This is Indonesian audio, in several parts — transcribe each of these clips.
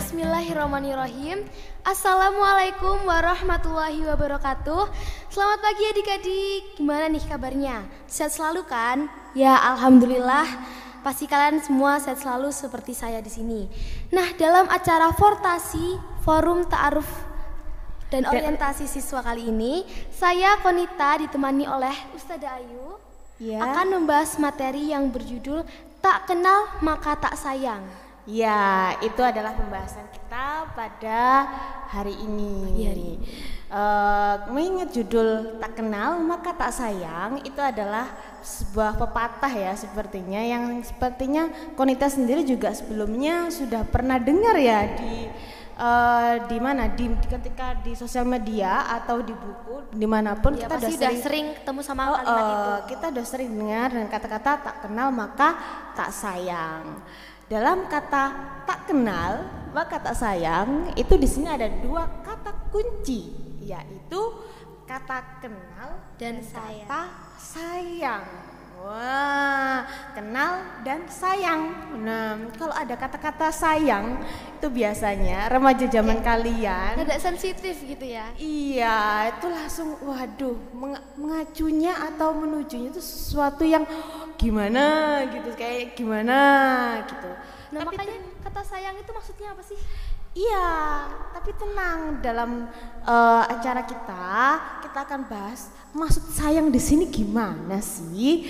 Bismillahirrahmanirrahim. Assalamualaikum warahmatullahi wabarakatuh. Selamat pagi adik-adik. Gimana nih kabarnya? Sehat selalu kan? Ya, alhamdulillah. Pasti kalian semua sehat selalu seperti saya di sini. Nah, dalam acara Fortasi, Forum Ta'aruf dan Orientasi Siswa kali ini, saya Konita ditemani oleh Ustazah Ayu akan membahas materi yang berjudul Tak Kenal Maka Tak Sayang. Ya, itu adalah pembahasan kita pada hari ini. Mengingat judul Tak Kenal Maka Tak Sayang, itu adalah sebuah pepatah ya sepertinya, yang sepertinya Konita sendiri juga sebelumnya sudah pernah dengar ya di mana ketika di sosial media atau di buku dimanapun ya, kita sudah sering ketemu sama kalimat itu. Kita sudah sering dengar dengan kata-kata tak kenal maka tak sayang. Dalam kata tak kenal maka tak sayang itu di sini ada dua kata kunci, yaitu kata kenal dan kata sayang. Wah, kenal dan sayang. Nah, kalau ada kata-kata sayang itu biasanya remaja zaman kalian agak sensitif gitu ya. Iya, itu langsung waduh, mengacunya atau menujunya itu sesuatu yang gimana gitu, kayak gimana gitu. Nah, tapi makanya kata sayang itu maksudnya apa sih? Iya, tapi tenang, dalam acara kita akan bahas maksud sayang di sini gimana sih?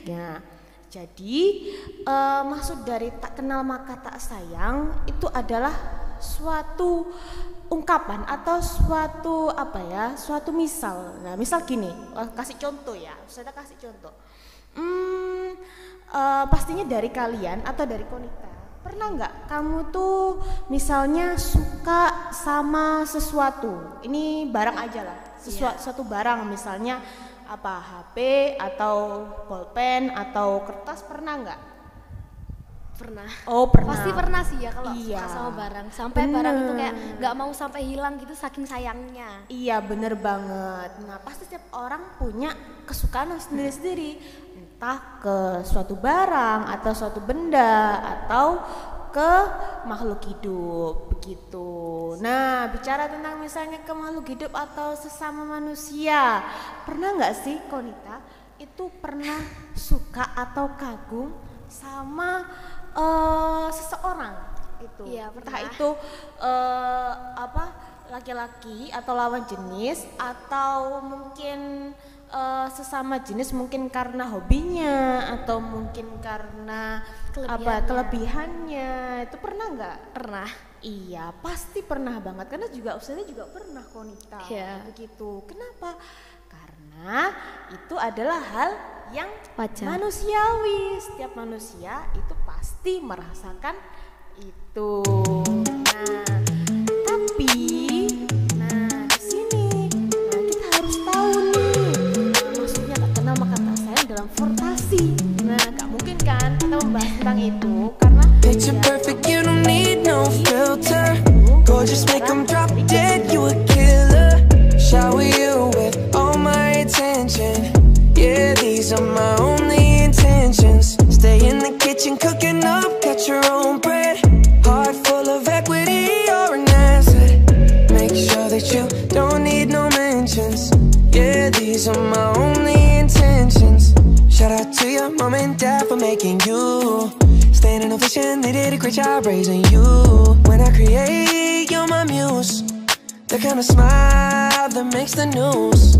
Ya, jadi maksud dari tak kenal maka tak sayang itu adalah suatu ungkapan atau suatu misal. Nah, misal gini, kasih contoh ya, saya kasih contoh. Pastinya dari kalian atau dari Konita, pernah nggak kamu tuh misalnya suka sama sesuatu, ini barang aja lah, suatu barang, misalnya apa, HP atau bolpen atau kertas, pernah nggak? Pernah. Oh, pernah. Pasti pernah sih ya kalau suka sama barang, sampai barang itu kayak nggak mau sampai hilang gitu saking sayangnya. Iya, bener banget. Nah, pasti setiap orang punya kesukaan sendiri-sendiri, entah ke suatu barang atau suatu benda atau ke makhluk hidup begitu. Nah, bicara tentang misalnya ke makhluk hidup atau sesama manusia, pernah nggak sih Konita itu pernah suka atau kagum sama seseorang itu? Iya, entah itu laki-laki atau lawan jenis, atau mungkin sesama jenis, mungkin karena hobinya atau mungkin karena kelebihannya. Itu pernah nggak? Pernah. Iya, pasti pernah banget, karena juga Ustazah juga pernah Konita begitu. Kenapa? Karena itu adalah hal yang manusiawi. Setiap manusia itu pasti merasakan itu. Nah, tapi di sini kita these are my only intentions. Shout out to your mom and dad for making you. Staying in a vision, they did a great job raising you. When I create, you're my muse. The kind of smile that makes the news.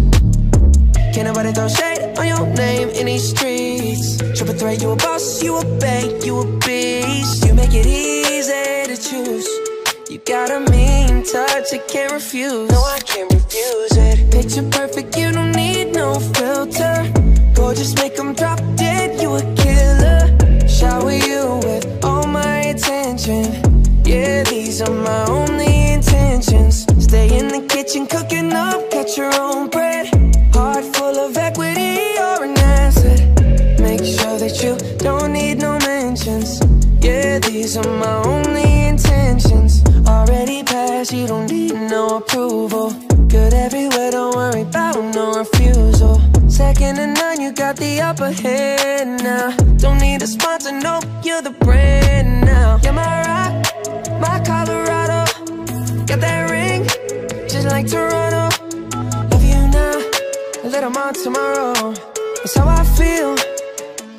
Can't nobody throw shade on your name in these streets. Triple threat, you a boss, you a bank, you a beast. You make it easy to choose. You got a mean touch, I can't refuse. No, I can't refuse it. Picture perfect, you don't need no filter. Gorgeous, make them drop dead, you a killer. Shower you with all my attention. Yeah, these are my only intentions. Stay in the kitchen, cooking up, cut your own bread. Heart full of equity, you're an asset. Make sure that you don't need no mentions. Yeah, these are my only intentions. Already passed, you don't need no approval. Good everywhere, don't worry about no refusal. Second to none, you got the upper hand now. Don't need a sponsor, no, you're the brand now. You're my rock, my Colorado. Got that ring, just like Toronto. Love you now, a little more tomorrow. That's how I feel,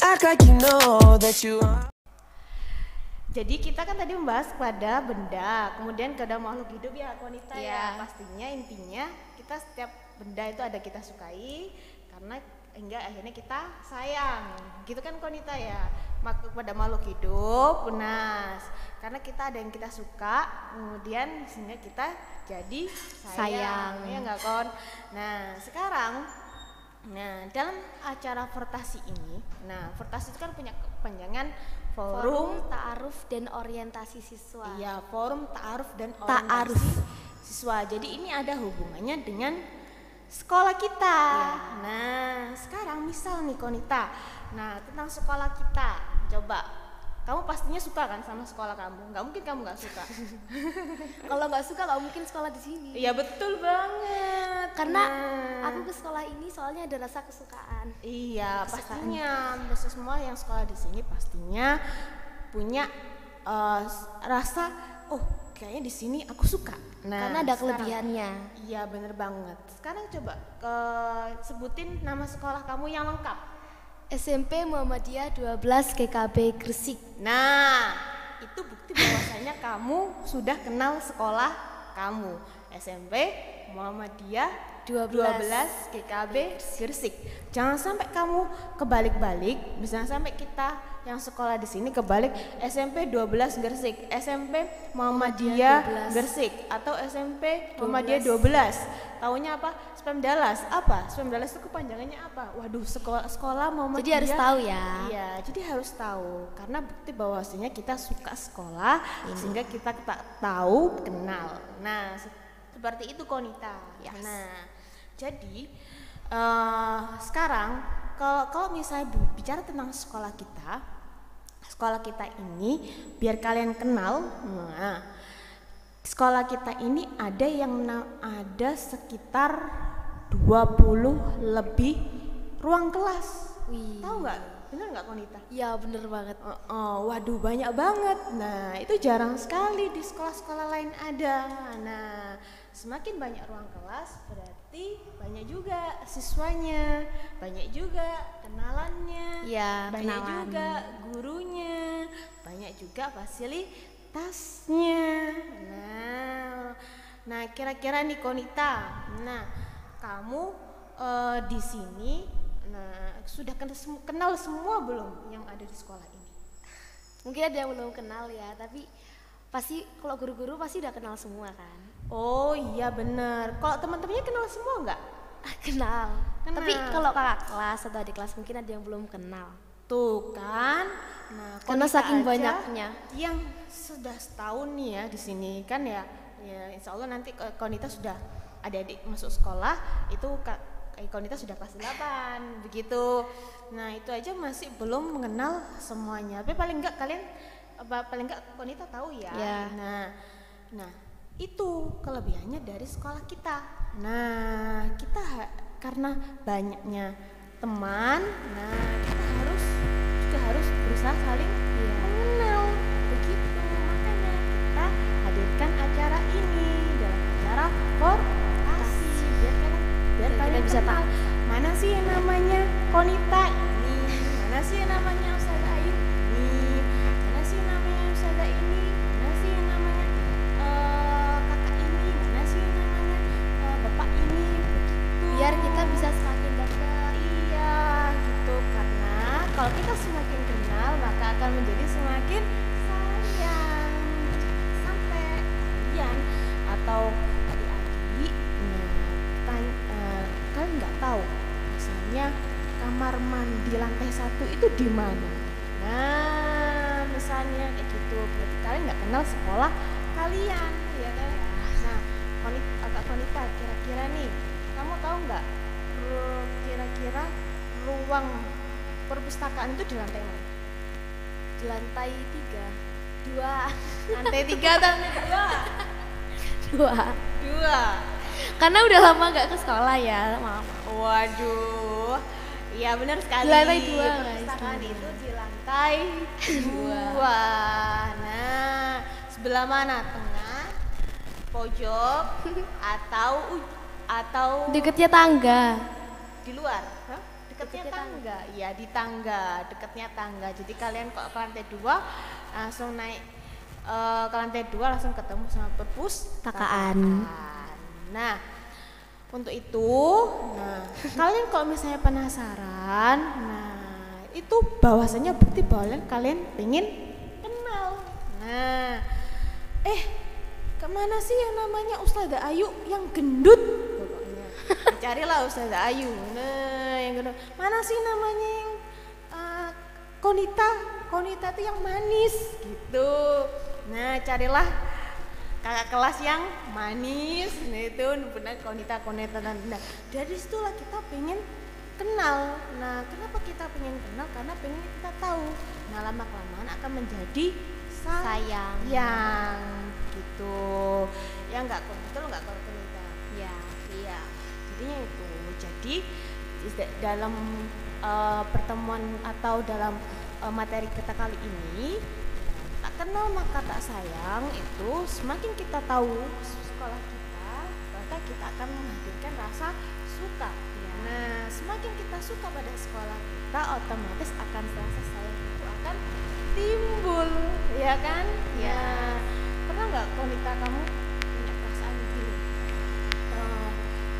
act like you know that you are. Jadi kita kan tadi membahas pada benda, kemudian kepada makhluk hidup ya wanita ya. Pastinya intinya kita setiap benda itu ada kita sukai karena hingga akhirnya kita sayang. Gitu kan Konita ya. Kepada makhluk hidup, nah karena kita ada yang kita suka, kemudian sehingga kita jadi sayang. Ya enggak Kon? Nah, sekarang dalam acara Fortasi ini, Fortasi itu kan punya kepanjangan Forum Ta'aruf dan Orientasi Siswa. Iya, Forum Ta'aruf dan Orientasi Siswa. Jadi ini ada hubungannya dengan sekolah kita. Nah, sekarang misal nih Konita. Nah, tentang sekolah kita. Coba, kamu pastinya suka kan sama sekolah kamu? Nggak mungkin kamu nggak suka. Kalau nggak suka nggak mungkin sekolah di sini. Iya betul banget. Karena aku ke sekolah ini soalnya ada rasa kesukaan. Iya, pastinya. Bisa semua yang sekolah di sini pastinya punya rasa, oh kayaknya di sini aku suka. Nah, karena ada kelebihannya. Iya bener banget. Sekarang coba sebutin nama sekolah kamu yang lengkap. SMP Muhammadiyah 12 GKB Gresik. Nah, itu bukti bahwasanya kamu sudah kenal sekolah kamu. SMP Muhammadiyah 12 GKB Gresik. Jangan sampai kamu kebalik-balik, jangan sampai kita yang sekolah di sini kebalik SMP 12 Gresik, SMP Muhammadiyah Gresik atau SMP Muhammadiyah 12. Taunya apa? Spam Dallas. Apa? Spam Dallas itu kepanjangannya apa? Waduh, sekolah Muhammadiyah. Jadi harus tahu ya. Iya, jadi harus tahu karena bukti bahwasanya kita suka sekolah sehingga kita tahu, kenal. Nah, seperti itu Konita. Yes. Nah, jadi sekarang kalau misalnya bicara tentang sekolah kita ini biar kalian kenal. Nah, sekolah kita ini ada sekitar 20 lebih ruang kelas. Wih. Tahu nggak? Bener nggak Konita? Ya bener banget. Waduh banyak banget. Nah itu jarang sekali di sekolah-sekolah lain ada. Nah semakin banyak ruang kelas berarti banyak juga siswanya, banyak juga kenalannya, ya, banyak juga gurunya, banyak juga fasilitasnya. Nah kira-kira nih Konita, nah kamu di sini sudah kenal semua belum yang ada di sekolah ini? Mungkin ada yang belum kenal ya, tapi pasti kalau guru-guru pasti udah kenal semua kan? Oh iya bener. Kalau teman-temannya kenal semua nggak? Kenal. Tapi kalau kakak kelas atau adik kelas mungkin ada yang belum kenal. Tuh kan? Nah, karena saking banyaknya. Yang sudah setahun nih ya di sini kan ya insya Allah nanti Konita sudah adik-adik masuk sekolah itu Konita sudah kelas 8 begitu. Nah itu aja masih belum mengenal semuanya. Tapi paling enggak Konita tahu ya. Nah itu kelebihannya dari sekolah kita. Nah kita karena banyaknya teman, nah kita harus berusaha saling mengenal begitu. Makanya kita hadirkan acara ini dalam acara Fortasi biar kalian bisa tahu mana sih yang namanya Konita ini, mana sih yang namanya Ustazah Ayu ini, mana sih yang namanya Ustazah ini, mana sih yang namanya kakak ini, mana sih yang namanya bapak ini, begitu. Biar kita bisa semakin dekat. Iya gitu, karena kalau kita semakin kenal maka akan menjadi semakin sayang. Sampai kalian atau adik-adik kalian nggak tahu misalnya kamar mandi lantai 1 itu di mana. Nah misalnya kayak gitu, berarti kalian nggak kenal sekolah kalian, ya kan? Nah Kak Konita, kira-kira nih kamu tahu nggak kira-kira ruang perpustakaan itu di lantai mana? Di lantai 3, 2. Lantai 3 atau lantai 2? 2. Karena udah lama nggak ke sekolah ya, maaf. Waduh, iya benar sekali. Di lantai 2, guys. Perpustakaan itu di lantai 2. Nah, sebelah mana? Tengah, pojok, atau Deketnya tangga. di luar? Hah? Dekatnya tangga. Iya, di tangga, dekatnya tangga. Jadi kalian kok ke lantai 2 langsung naik ke lantai 2 langsung ketemu sama perpustakaan. Nah, untuk itu, kalian kalau misalnya penasaran, itu bahwasanya bukti bahwa kalian pengen kenal. Nah, kemana sih yang namanya Ustazah Ayu yang gendut? Pokoknya carilah Ustazah Ayu. Nah, yang gendut. Mana sih namanya yang Konita tuh yang manis gitu. Nah, carilah kakak kelas yang manis. Nah itu benar Konita. Nah dari situlah kita pengen kenal. Nah kenapa kita pengen kenal? Karena pengen kita tahu. Nah lama kelamaan akan menjadi sayang gitu. Ya enggak betul enggak kalau Konita? Ya iya. Jadinya itu. Jadi dalam pertemuan atau dalam materi kita kali ini, tak kenal maka tak sayang, itu semakin kita tahu sekolah kita, maka kita akan menghadirkan rasa suka. Nah, semakin kita suka pada sekolah kita, otomatis akan rasa sayang itu akan timbul, ya kan? Ya. Pernah nggak Konita kamu punya perasaan gini?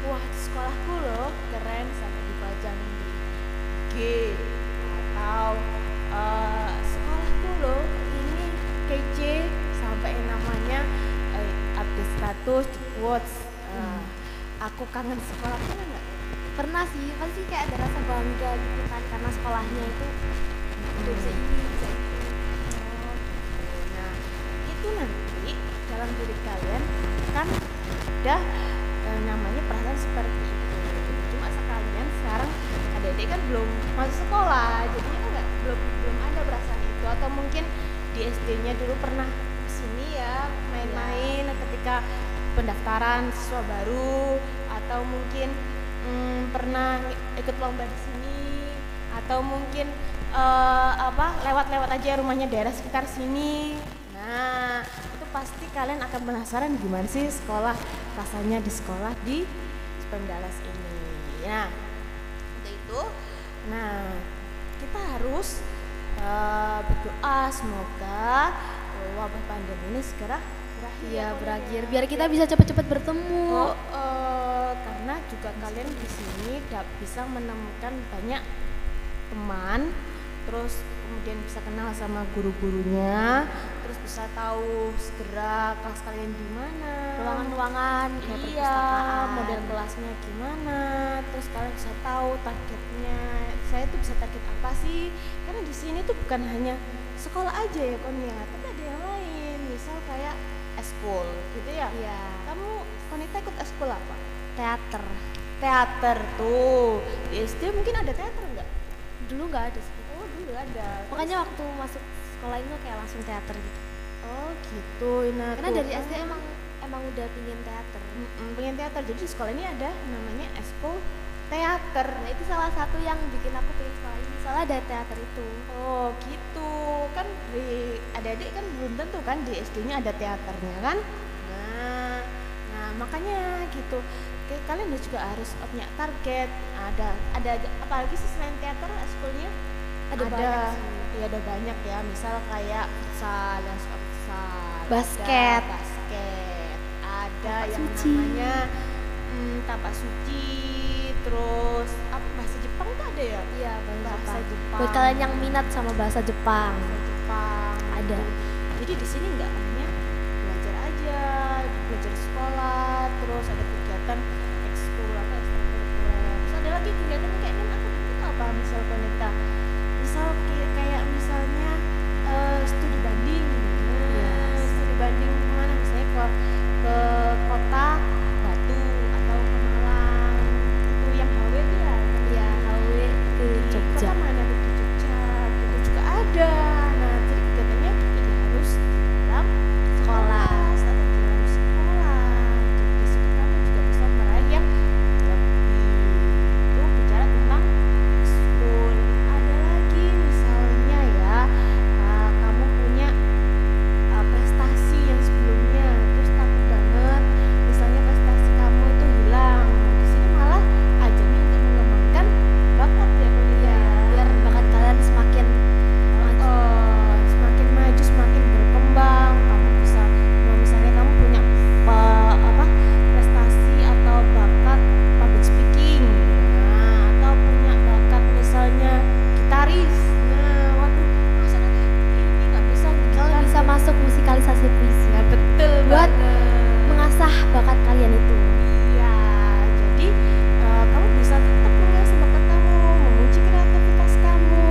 Wah, sekolahku loh keren sampai dipajang di IG, atau sekolahku loh ini kece sampai namanya update status di quotes. Aku kangen sekolah, pernah nggak? Pernah sih, pasti kayak ada rasa bangga gitu kan, karena sekolahnya itu udah bisa ini, bisa itu. Nah itu nanti dalam diri kalian kan ada namanya perasaan seperti itu. Cuma sekalian sekarang adik-adik kan belum masuk sekolah, jadinya kan belum ada perasaan itu. Atau mungkin di SD-nya dulu pernah kesini ya main-main ketika pendaftaran siswa baru, atau mungkin pernah ikut lomba di sini, atau mungkin lewat-lewat aja rumahnya daerah sekitar sini. Nah itu pasti kalian akan penasaran gimana sih sekolah, rasanya di sekolah di Pemdalas ini. Nah untuk itu, nah kita harus berdoa semoga wabah pandemi ini segera berakhir, biar kita bisa cepat-cepat bertemu. Karena juga kalian di sini bisa menemukan banyak teman, terus kemudian bisa kenal sama guru-gurunya, terus bisa tahu segera kelas kalian di mana, Ruangan-ruangan kayak perpustakaan, model kelasnya gimana, terus kalian bisa tahu targetnya. Saya tuh bisa target apa sih? Karena di sini tuh bukan hanya sekolah aja ya Konia, tapi ada yang lain, misal kayak eskul gitu ya. Iya. Kamu Konita ikut eskul apa? Teater Tuh di SD mungkin ada teater nggak? dulu nggak ada sih, Oh dulu ada. makanya waktu masuk sekolah itu kayak langsung teater gitu. Oh gitu. Nah, Karena tuh. dari SD emang udah pingin teater. Pengen teater. Jadi di sekolah ini ada namanya eskul teater. Nah itu salah satu yang bikin aku pengen sekolah ini, soalnya ada teater itu. Oh gitu kan, di adik-adik kan belum tentu kan di SD-nya ada teaternya kan. Nah makanya gitu, kalian juga harus punya target. Ada apalagi sih selain teater ekskulnya? Banyak ya ada banyak ya, misal kayak futsal, yang suka futsal, Basket. ada basket, ada Tapak yang suci. namanya tapak suci, terus apa bahasa Jepang tuh ada ya? Iya, Bahasa Jepang. Buat kalian yang minat sama bahasa Jepang. Bahasa Jepang Ada. Jadi di sini nggak hanya belajar aja, belajar sekolah, terus ada kegiatan ekskul atau ekstrakurikuler. Terus ada lagi kegiatan kayak non akademik apa misal Konita? Misal kayak misalnya studi banding. Studi banding kemana? Misalnya ke kota Batu atau ke Malang. Itu yang HW itu ya? Ya, HW ke Di Jogja. kota mana di Jogja itu juga ada. Nah jadi kegiatannya ini harus dalam Sekolah. atau dalam sekolah. Jadi di situ kamu juga bisa meraih yang lebih. Itu bicara tentang school. Ada lagi misalnya ya kamu punya prestasi yang sebelumnya terus takut banget misalnya prestasi kamu itu hilang. Di sini malah ajangnya untuk mengembangkan bakat ya Konita ya. Biar bakat kalian semakin maju. Semakin maju, semakin berkembang. Kamu bisa, misalnya kamu punya prestasi atau bakat public speaking, atau punya bakat misalnya gitaris. Nah, waduh, masa ini nggak bisa Kalian bisa masuk musikalisasi puisi. Ya betul Buat banget. mengasah bakat kalian itu. Iya, jadi kamu bisa tetap mengasah bakat kamu, menguji kreativitas kamu.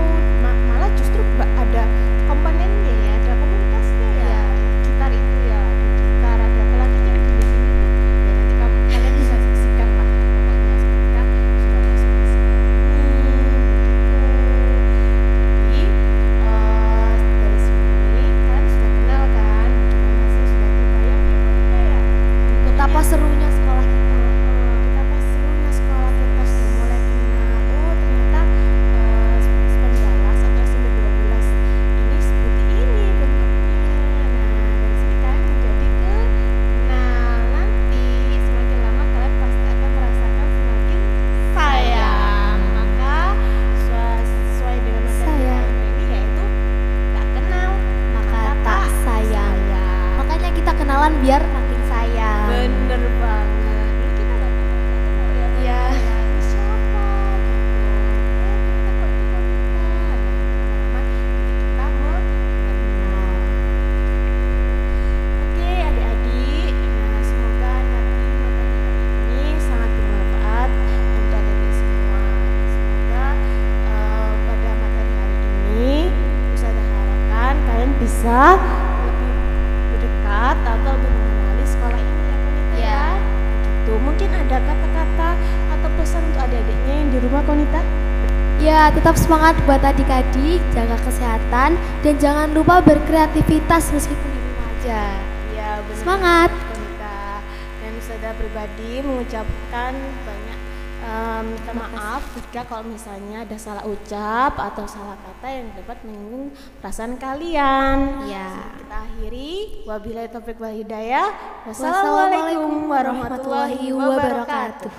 Malah justru ada komponennya ya, ada komunitasnya ya. Iya. Gitar itu ya, ada gitar, ada apalagi yang gini-gini tuh. Ya nanti kalian bisa saksikan lah pokoknya ketika sudah masuk ke sini. Begitu. Jadi dari sini kalian sudah kenal kan, gimana sih sudah terbayang ya Konita ya? Betapa serunya sekolah kita. Betapa serunya sekolah kita sudah mulai kenal. Oh ternyata 19 atau SMP 12 ini seperti ini bentuknya. Nah dari sini kalian menjadi kenal. Nanti semakin lama kalian pasti akan merasakan semakin sayang. Maka sesuai dengan materi Sayang. ini yaitu tak kenal Maka tak sayang. Makanya kita kenalan biar makin sayang. Bener banget. Dulu kita nggak kenal ya. Iya. Ini siapa gitu. Kita kok itu Konita. Nah, lama-lama jadi kita mengenal. Oke adik-adik. Nah semoga nanti materi hari ini sangat bermanfaat untuk adik-adik semua. Semoga pada materi hari ini Ustazah harapkan kalian bisa lebih berdekat atau lebih mengenali sekolah ini ya Konita ya. Ya. Gitu. Mungkin ada kata-kata atau pesan untuk adik-adiknya yang di rumah Konita? Ya, tetap semangat buat adik-adik, jaga kesehatan, dan jangan lupa berkreativitas meskipun di rumah aja. Ya benar. Semangat. Konita. Dan Ustazah pribadi mengucapkan banyak minta maaf jika kalau misalnya ada salah ucap atau salah kata yang dapat menyinggung perasaan kalian. Ya. Kita akhiri. Wabillahi taufiq wal hidayah. Wassalamualaikum warahmatullahi wabarakatuh.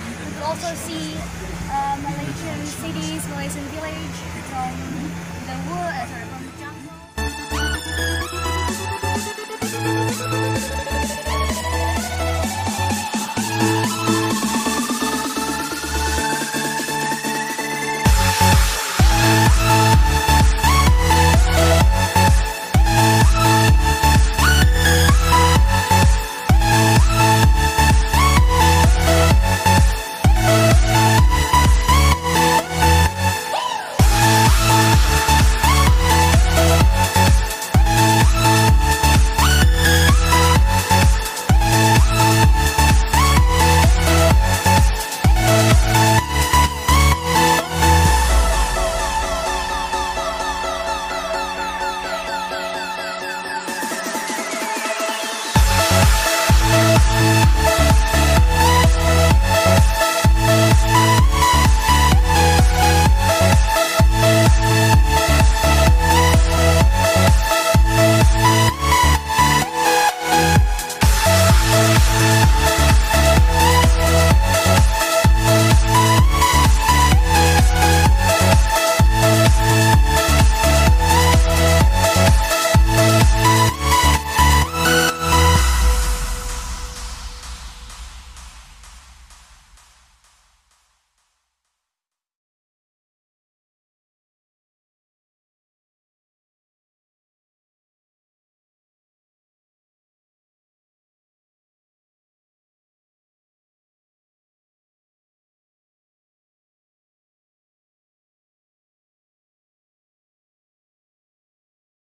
we could also see Malaysian cities, Malaysian village from the wood,